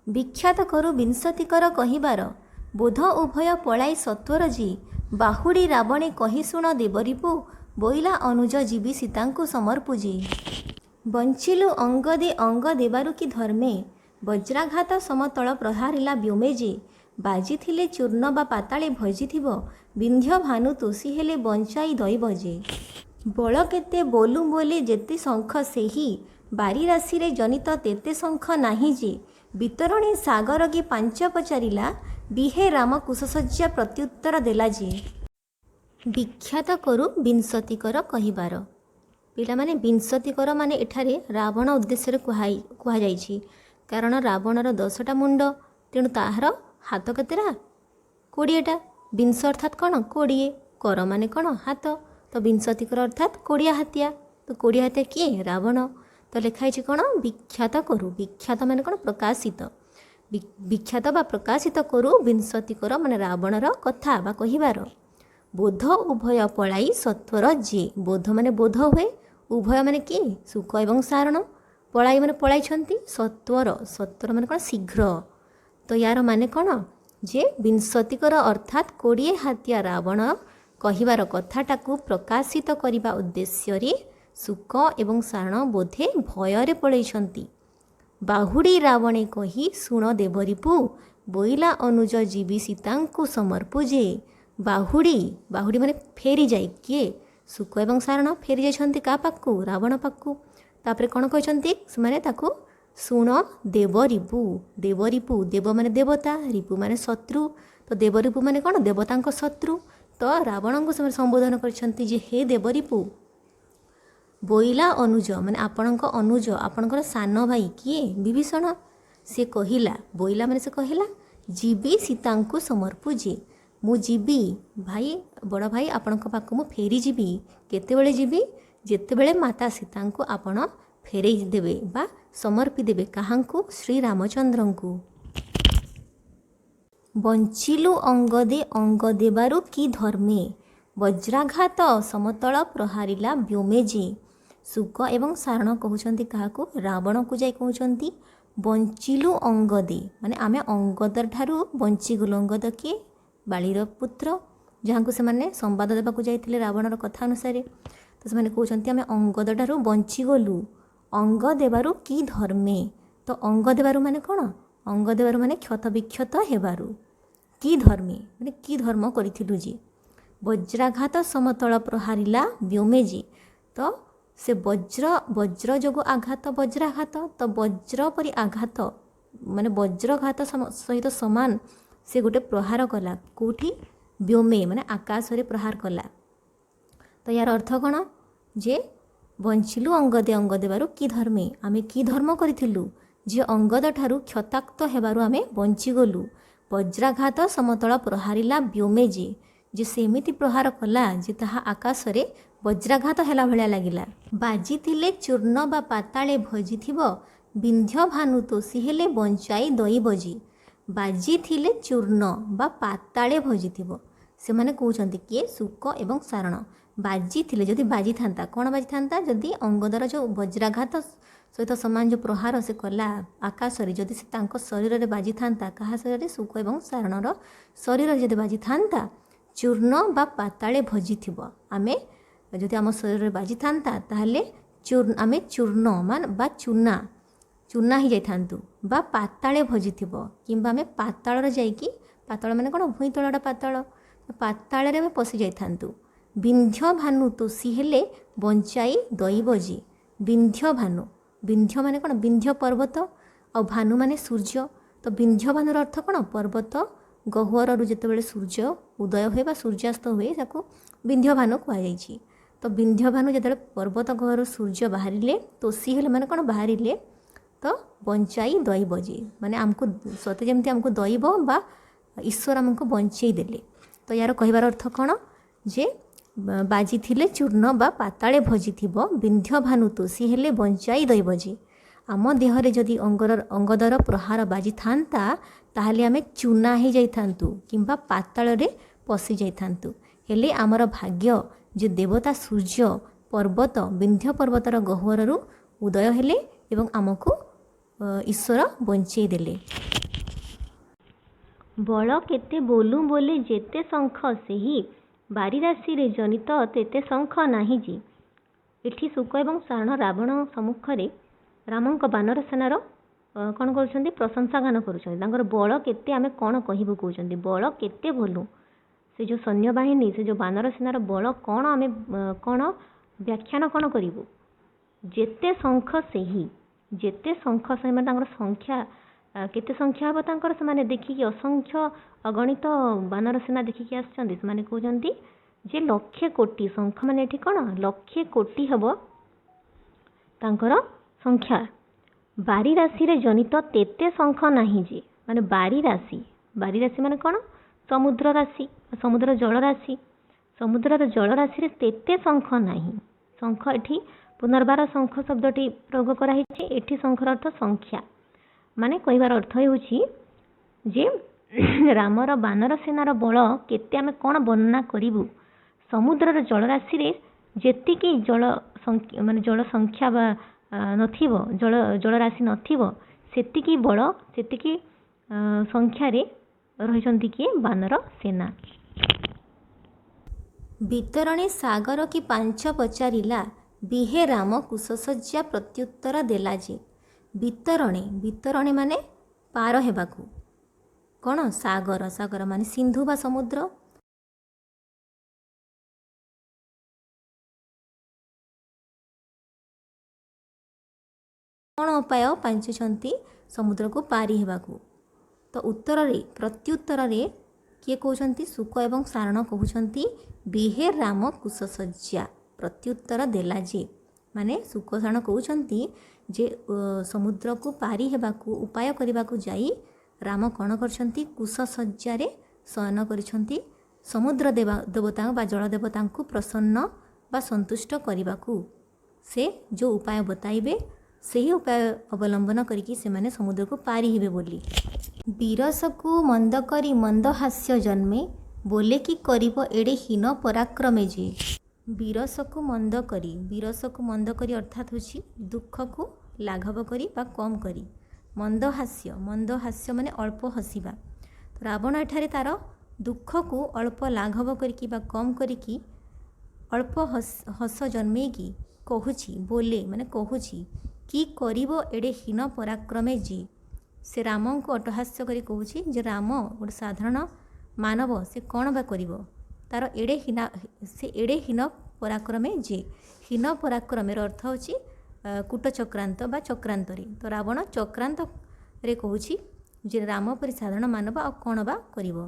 विख्यात करु विंशतिकर कहिबार बोध उभय पलाई सत्वर जी बाहुड़ी रावणे कही शुण देवरिपु बोइला अनुज जीवी सीतांकु समर्पुजी बंचिलु अंग दे अंग देबारु कि धर्मे वज्राघात समतल प्रहारिला व्योमेजे बाजिथिले चूर्ण बा पाताळे भजिथिब विंध्य भानु तोषी हेले बंचाई दैबजे बल केते बोलु बोले जेते शंख सेही बारी राशि रे जनित तेते शंख नाही जे वितरणी सागर की पांच पचारिला बिहे राम कुशसज्जा प्रत्युत्तर देला जे विख्यात करु विंशतिकर कहिबार पिला माने विंशतिकर माने एठारे रावण उद्देश्य कुहाଯାଇଛି कारण रावणर 10टा मुंड तेणु ताहार हाथ केतेरा 20टा विंश अर्थात कौन 20 कर माने कौन हाथ तो विंशतिकर अर्थात 20 हाथिया तो 20 हाथिया किए रावण तो लिखाई कौन विख्यात करु विख्यात माने कौन प्रकाशित विख्यात बा प्रकाशित करु विंशतिकर माने रावणर कथा बा कहिबार बोध उभय पलाई सत्वर जे बोध माने बोध हुए उभय माने कि सुख एवं सारण पलाई माने पलाई सत्वर सत्वर माने कौन शीघ्र तो यार माने कौन जे विंशतिकर अर्थात 20 हाथिया रावण कहिबार कथाटाकू प्रकाशित करिबा उद्देश्य सुख एवं सारण बोधे भୟରେ पळैछंती बाहुड़ी रावणे कही शुण देवरिपु बोइला अनुज जीवी सीतांकु समर्पुजे बाहुड़ी बाहुड़ी माने फेरी जाए किए सुख एवं सारण फेरी जाइछंती का पाखु रावण पाखु तापरे कौन कहते से ताकू शुण देवरिपु देवरिपु देव माने देवता रिपु माने शत्रु तो देवरिपु माने कौन देवतांक शत्रु तो रावण को से संबोधन करछंती जे हे देवरिपु बोइला अनुज माने आपणक अनुज आपणकर सान भाई किए विभीषण से कहिला बोइला माने से कहिला जीवी सीतांकु समर्पुजी मु जीवी भाई बड़ भाई आपणक पाख मु फेरी जीवी केतेबेले जीवी जेतेबेले माता सीतांकु आपण फेरई देबे बा समर्पी देबे काहांकु श्री रामचंद्रंकु बंचिलु अंग दे अंग देबारु कि धर्मे वज्राघात समतल प्रहारिला व्योमेजे सुख एवं सारण कहउछंती काहाकु रावण को जाय कहउछंती बंचिलु अंग दे माने आमे अंगदर ठारू बंची गलु अंगद के बालीर पुत्र जहाँ को से संवाद देवाक जाइथिले रावणर कथा अनुसार तो से कहउछंती आमे अंगद ठारू बंची गलु अंग देबारु कि धर्मे तो अंग देबारु माने कौन अंग देबारु माने क्षत विक्षत हेबारु कि धर्मे माने कि धर्म करिथिलु जी वज्राघात समतल प्रहारिला व्योमेजी तो से वज्र जोगु आघात वज्राघात तो वज्र परि आघात माने वज्रघात सहित समान से गोटे प्रहार कला कोठी व्योमे माने आकाश रे प्रहार कला तो यार अर्थ कौन जे बंचिलु अंग दे अंग देबारु कि धर्मे आमे कि धर्म करिथिलु जे अंगद ठारू क्षताक्त हेबारु आमे बंची गलु वज्राघात समतल प्रहारिला व्योमेजे जे सेमिति प्रहार कला जे ताहा आकाश रे वज्राघात हेला भलिया लागिला बाजिथिले चूर्ण बा पाताळे भजिथिब विंध्य भानु तोषी हेले बंचाई दैबजी बाजिथिले चूर्ण बा पाताळे भजिथिब से माने कहउछंती किए सुख एवं सारण बाजिथिले जदि बाजी थांता कौन बाजी थांता जदि अंगदर जो वज्राघात सहित समान जो प्रहार से कला आकाश रे जदि से तांको शरीर रे बाजी थांता कहा शरीर रे सुख एवं सारणर शरीर रे जदि बाजी थांता चूर्ण बा पाताळे भजिथिब आमे जदि आम शरीर रे बाजी थांता ताहले आमे चूर्ण मान बा चूना चूना ही जाई थांतु बा पाताळे भजिथिब किंबा आमे पाताळ रे जाईकी पाताळ माने कोन भुई तळडा पाताळ पाताळ रे आमे पसि जाई थांतु विंध्य भानु तोषी हेले बंचाई दैबजी विंध्य भानु विंध्य माने कोन विंध्य पर्वत और भानु माने सूर्य तो विंध्य भानुर अर्थ कोन पर्वत गह्वर रु जेतेबेले सूर्य उदय हुए बा सूर्यास्त हुए ताको विंध्य भानु कहा जायछि तो विंध्य भानु जेतेबेले पर्वत गह्वर सूर्य बाहरिले तोषी हेले माने कोन बाहरिले तो बंचाई दैबजी माने आमको सते जेमती आमको दैब बा ईश्वर आमको बंचाई देले तो यार कहिबार अर्थ कोन जे बाजिथिले चूर्ण बा पाताळे भजिथिब विंध्य भानु तोषी हेले बंचाई दैबजी आम देहरे जदि अंगदर प्रहार बाजी थांता ताहले आमे चूना ही जाई थांतु किंबा पाताळ रे पसि जाई थांतु हेले आमर भाग्य जे देवता सूर्य पर्वत विंध्य पर्वतर गह्वररू उदय हेले एवं आमको ईश्वर बंचेई देले। ବଳ କେତେ ବୋଲୁ ବୋଲେ ଯେତେ ଶଙ୍ଖ ସେହି ବାରି ରାଶିରେ ଜନିତ ତେତେ ଶଙ୍ଖ ନାହିଁ ଯେ। ଏଠି ଶୁକ ଏବଂ ସାରଣ ରାବଣ ସମ୍ମୁଖରେ ରାମଙ୍କ ବାନର ସେନାର କ'ଣ କରୁଛନ୍ତି? ପ୍ରଶଂସା ଗାନ କରୁଛନ୍ତି। ତାଙ୍କର ବଳ କେତେ ଆମେ କ'ଣ କହିବୁ କହୁଛନ୍ତି। ବଳ କେତେ ବୋଲୁ, ସେ ଯେଉଁ ସୈନ୍ୟବାହିନୀ, ସେ ଯେଉଁ ବାନର ସେନାର ବଳ କ'ଣ ଆମେ କ'ଣ ବ୍ୟାଖ୍ୟାନ କ'ଣ କରିବୁ। ଯେତେ ଶଙ୍ଖ ସେହି, ଯେତେ ଶଙ୍ଖ ସେମାନେ ତାଙ୍କର ସଂଖ୍ୟା କେତେ ସଂଖ୍ୟା ହେବ ତାଙ୍କର, ସେମାନେ ଦେଖିକି ଅସଂଖ୍ୟ ଅଗଣିତ ବାନର ସେନା ଦେଖିକି ଆସିଛନ୍ତି। ସେମାନେ କହୁଛନ୍ତି ଯେ ଲକ୍ଷେ କୋଟି, ଶଙ୍ଖ ମାନେ ଏଠି କ'ଣ ଲକ୍ଷେ କୋଟି ହେବ ତାଙ୍କର ସଂଖ୍ୟା। ବାରି ରାଶିରେ ଜନିତ ତେତେ ଶଙ୍ଖ ନାହିଁ ଯେ, ମାନେ ବାରି ରାଶି ମାନେ କ'ଣ? ସମୁଦ୍ର ରାଶି, ସମୁଦ୍ର ଜଳରାଶି। ସମୁଦ୍ରର ଜଳରାଶିରେ ତେତେ ଶଙ୍ଖ ନାହିଁ। ଶଙ୍ଖ ଏଠି ପୁନର୍ବାର ଶଙ୍ଖ ଶବ୍ଦଟି ପ୍ରୟୋଗ କରାହେଇଛି। ଏଠି ଶଙ୍ଖର ଅର୍ଥ ସଂଖ୍ୟା, ମାନେ କହିବାର ଅର୍ଥ ହେଉଛି ଯେ ରାମର ବାନର ସେନାର ବଳ କେତେ ଆମେ କ'ଣ ବର୍ଣ୍ଣନା କରିବୁ। ସମୁଦ୍ରର ଜଳରାଶିରେ ଯେତିକି ଜଳ ମାନେ ଜଳ ସଂଖ୍ୟା ବା ନଥିବ, ଜଳରାଶି ନଥିବ, ସେତିକି ବଳ, ସେତିକି ସଂଖ୍ୟାରେ ରହିଛନ୍ତି କିଏ? ବାନର ସେନା। ବିତରଣୀ ସାଗର କି ପାଞ୍ଚ ପଚାରିଲା, ବିହେ ରାମ କୁଶସଜ୍ଜା ପ୍ରତ୍ୟୁତ୍ତର ଦେଲା ଯେ। ବିତରଣୀ ମାନେ ପାର ହେବାକୁ, କ'ଣ? ସାଗର ମାନେ ସିନ୍ଧୁ ବା ସମୁଦ୍ର। କ'ଣ ଉପାୟ ପାଞ୍ଚିଛନ୍ତି ସମୁଦ୍ରକୁ ପାରି ହେବାକୁ। ତ ଉତ୍ତରରେ, ପ୍ରତ୍ୟୁତ୍ତରରେ କିଏ କହୁଛନ୍ତି? ଶୁକ ଏବଂ ସାରଣ କହୁଛନ୍ତି ବିହେ ରାମ କୁଶସଜ୍ଜା ପ୍ରତ୍ୟୁତ୍ତର ଦେଲା ଯେ। ମାନେ ଶୁକ ସାରଣ କହୁଛନ୍ତି ଯେ ସମୁଦ୍ରକୁ ପାରି ହେବାକୁ ଉପାୟ କରିବାକୁ ଯାଇ ରାମ କ'ଣ କରିଛନ୍ତି? କୁଶସଜ୍ଜାରେ ଶୟନ କରିଛନ୍ତି, ସମୁଦ୍ର ଦେବତା ବା ଜଳ ଦେବତାଙ୍କୁ ପ୍ରସନ୍ନ ବା ସନ୍ତୁଷ୍ଟ କରିବାକୁ। ସେ ଯେଉଁ ଉପାୟ ବତାଇବେ ସେହି ଉପାୟ ଅବଲମ୍ବନ କରିକି ସେମାନେ ସମୁଦ୍ରକୁ ପାରି ହେବେ ବୋଲି। ବିରସକୁ ମନ୍ଦ କରି ମନ୍ଦ ହାସ୍ୟ ଜନ୍ମେ, ବୋଲେ କି କରିବ ଏଡ଼େ ହୀନ ପରାକ୍ରମେ ଯେ। ବିରସକୁ ମନ୍ଦ କରି ଅର୍ଥାତ୍ ହେଉଛି ଦୁଃଖକୁ ଲାଘବ କରି ବା କମ୍ କରି। ମନ୍ଦ ହାସ୍ୟ ମାନେ ଅଳ୍ପ ହସିବା। ରାବଣ ଏଠାରେ ତାର ଦୁଃଖକୁ ଅଳ୍ପ ଲାଘବ କରିକି ବା କମ୍ କରିକି ଅଳ୍ପ ହସ ଜନ୍ମେଇକି କହୁଛି, ବୋଲେ ମାନେ କହୁଛି କି କରିବ ଏଡ଼େ ହୀନ ପରାକ୍ରମେ ଯେ। ସେ ରାମଙ୍କୁ ଅଟହାସ୍ୟ କରି କହୁଛି ଯେ ରାମ ଗୋଟେ ସାଧାରଣ ମାନବ, ସେ କ'ଣ ବା କରିବ, ତାର ଏଡ଼େ ହୀନ ପରାକ୍ରମେ ଯେ। ହୀନ ପରାକ୍ରମେର ଅର୍ଥ ହେଉଛି କୂଟ ଚକ୍ରାନ୍ତ ବା ଚକ୍ରାନ୍ତରେ। ତ ରାବଣ ଚକ୍ରାନ୍ତରେ କହୁଛି ଯେ ରାମ ପରି ସାଧାରଣ ମାନବ ଆଉ କ'ଣ ବା କରିବ।